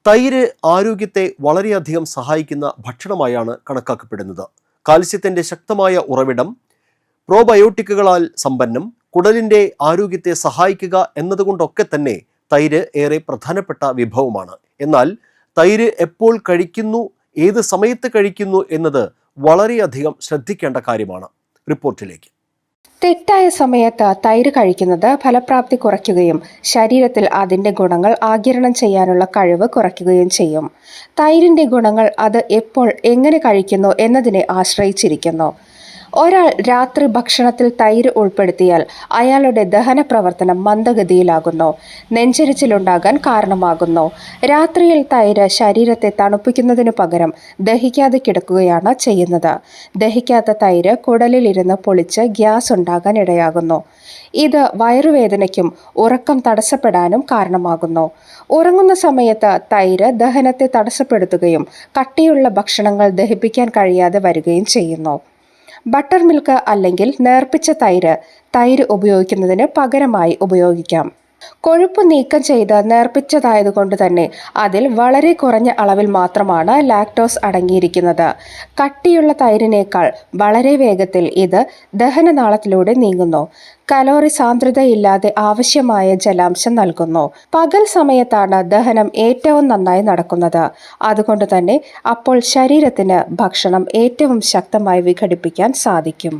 തൈര് ആരോഗ്യത്തെ വളരെയധികം സഹായിക്കുന്ന ഭക്ഷണമായാണ് കണക്കാക്കപ്പെടുന്നത്. കാൽസ്യത്തിന്റെ ശക്തമായ ഉറവിടം, പ്രോബയോട്ടിക്കുകളാൽ സമ്പന്നം, കുടലിന്റെ ആരോഗ്യത്തെ സഹായിക്കുക എന്നതുകൊണ്ടൊക്കെ തന്നെ തൈര് ഏറെ പ്രധാനപ്പെട്ട വിഭവമാണ്. എന്നാൽ തൈര് എപ്പോൾ കഴിക്കുന്നു, ഏത് സമയത്ത് കഴിക്കുന്നു എന്നത് വളരെയധികം ശ്രദ്ധിക്കേണ്ട കാര്യമാണ്. റിപ്പോർട്ടിലേക്ക്. തെറ്റായ സമയത്ത് തൈര് കഴിക്കുന്നത് ഫലപ്രാപ്തി കുറയ്ക്കുകയും ശരീരത്തിൽ അതിൻ്റെ ഗുണങ്ങൾ ആഗിരണം ചെയ്യാനുള്ള കഴിവ് കുറയ്ക്കുകയും ചെയ്യും. തൈരിൻ്റെ ഗുണങ്ങൾ അത് എപ്പോൾ എങ്ങനെ കഴിക്കുന്നു എന്നതിനെ ആശ്രയിച്ചിരിക്കുന്നു. ഒരാൾ രാത്രി ഭക്ഷണത്തിൽ തൈര് ഉൾപ്പെടുത്തിയാൽ അയാളുടെ ദഹന പ്രവർത്തനം മന്ദഗതിയിലാകുന്നു, നെഞ്ചരിച്ചിലുണ്ടാകാൻ കാരണമാകുന്നു. രാത്രിയിൽ തൈര് ശരീരത്തെ തണുപ്പിക്കുന്നതിനു പകരം ദഹിക്കാതെ കിടക്കുകയാണ് ചെയ്യുന്നത്. ദഹിക്കാത്ത തൈര് കുടലിലിരുന്ന് പൊളിച്ച് ഗ്യാസ് ഉണ്ടാകാൻ ഇടയാകുന്നു. ഇത് വയറുവേദനയ്ക്കും ഉറക്കം തടസ്സപ്പെടാനും കാരണമാകുന്നു. ഉറങ്ങുന്ന സമയത്ത് തൈര് ദഹനത്തെ തടസ്സപ്പെടുത്തുകയും കട്ടിയുള്ള ഭക്ഷണങ്ങൾ ദഹിപ്പിക്കാൻ കഴിയാതെ വരികയും ചെയ്യുന്നു. ബട്ടർ മിൽക്ക് അല്ലെങ്കിൽ നേർപ്പിച്ച തൈര് ഉപയോഗിക്കുന്നതിന് പകരമായി ഉപയോഗിക്കാം. കൊഴുപ്പ് നീക്കം ചെയ്ത് നേർപ്പിച്ചതായതുകൊണ്ട് തന്നെ അതിൽ വളരെ കുറഞ്ഞ അളവിൽ മാത്രമാണ് ലാക്ടോസ് അടങ്ങിയിരിക്കുന്നത്. കട്ടിയുള്ള തൈരിനേക്കാൾ വളരെ വേഗത്തിൽ ഇത് ദഹനനാളത്തിലൂടെ നീങ്ങുന്നു. കലോറി സാന്ദ്രതയില്ലാതെ ആവശ്യമായ ജലാംശം നൽകുന്നു. പകൽ സമയത്താണ് ദഹനം ഏറ്റവും നന്നായി നടക്കുന്നത്. അതുകൊണ്ട് തന്നെ അപ്പോൾ ശരീരത്തിന് ഭക്ഷണം ഏറ്റവും ശക്തമായി വിഘടിപ്പിക്കാൻ സാധിക്കും.